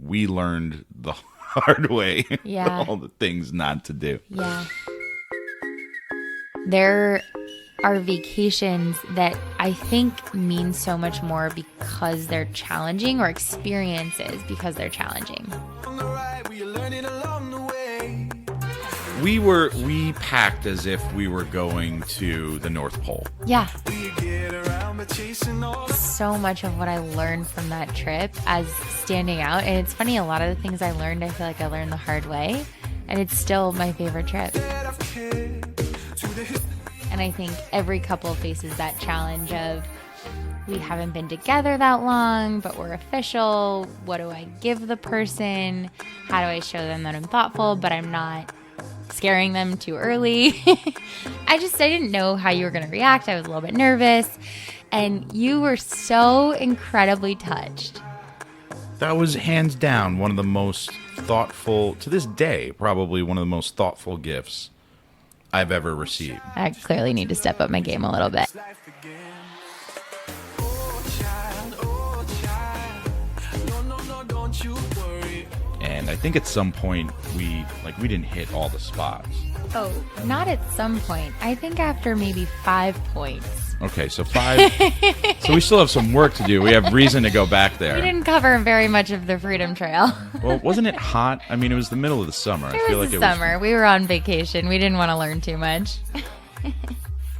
we learned the hard way. Yeah. All the things not to do. Yeah. There are vacations that I think mean so much more because they're challenging, or experiences because they're challenging. We packed as if we were going to the North Pole. Yeah. So much of what I learned from that trip as standing out. And it's funny, a lot of the things I learned, I feel like I learned the hard way. And it's still my favorite trip. And I think every couple faces that challenge of, we haven't been together that long, but we're official. What do I give the person? How do I show them that I'm thoughtful, but I'm not scaring them too early? I didn't know how you were going to react. I was a little bit nervous. And you were so incredibly touched. That was hands down one of the most thoughtful, to this day, probably one of the most thoughtful gifts I've ever received. I clearly need to step up my game a little bit. And I think at some point we didn't hit all the spots. Oh, not at some point. I think after maybe 5 points. Okay, so 5. So we still have some work to do. We have reason to go back there. We didn't cover very much of the Freedom Trail. Well, wasn't it hot? I mean, it was the middle of the summer. I feel like it was summer. We were on vacation. We didn't want to learn too much. You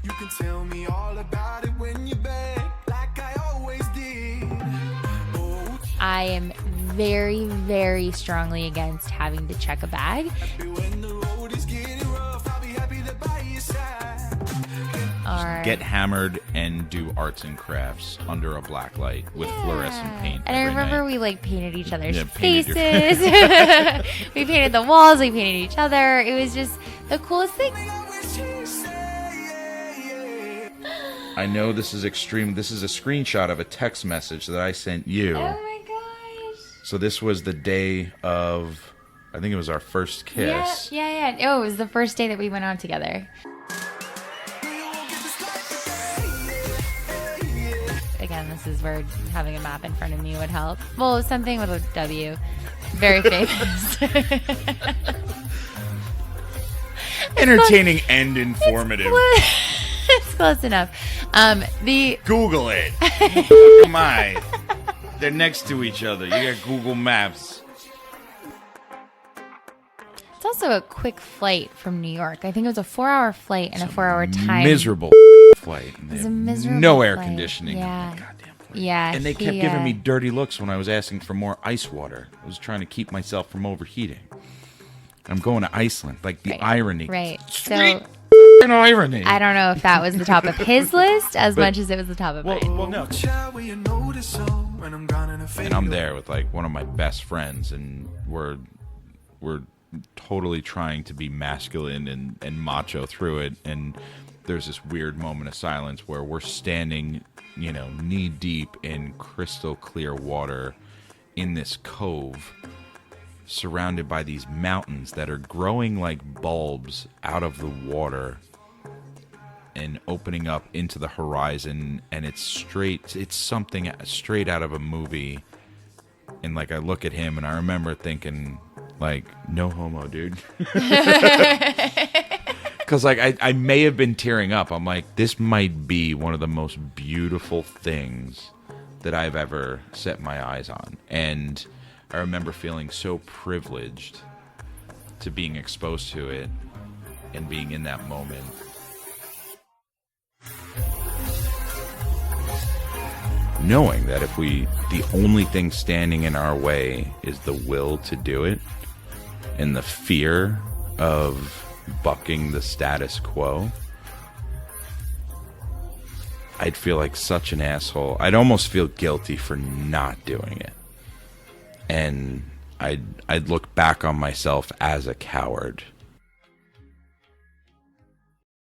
can tell me all about it when you're back, like I always did. Oh, I am very, very strongly against having to check a bag. when the road is getting rough, I'll be happy to by your side. get hammered and do arts and crafts under a black light with fluorescent paint. And I every remember night. we like painted each other's painted faces. We painted the walls. We painted each other. It was just the coolest thing. I know this is extreme. This is a screenshot of a text message that I sent you. Oh my gosh. So this was the day of, I think it was our first kiss. Yeah. Oh, it was the first day that we went on together. Again, this is where having a map in front of me would help. Well, something with a W. Very famous. Entertaining and informative. It's close enough. Google it. Who am I? They're next to each other. You got Google Maps. It's also a quick flight from New York. I think it was a 4-hour flight and a 4-hour time. Miserable flight. It was a miserable No air flight. conditioning. Yeah. Goddamn flight. Yeah. And they kept giving me dirty looks when I was asking for more ice water. I was trying to keep myself from overheating. I'm going to Iceland. Like the irony. Right. Sweet So irony. I don't know if that was the top of his list as much as it was the top of mine. Well, no. And I'm there with like one of my best friends, and we're totally trying to be masculine and macho through it. And there's this weird moment of silence where we're standing, knee deep in crystal clear water in this cove, surrounded by these mountains that are growing like bulbs out of the water and opening up into the horizon, and it's something straight out of a movie. And like I look at him and I remember thinking, like, no homo, dude. Because like I may have been tearing up. I'm like, this might be one of the most beautiful things that I've ever set my eyes on. And I remember feeling so privileged to being exposed to it and being in that moment. Knowing that if the only thing standing in our way is the will to do it and the fear of bucking the status quo, I'd feel like such an asshole. I'd almost feel guilty for not doing it. And I'd look back on myself as a coward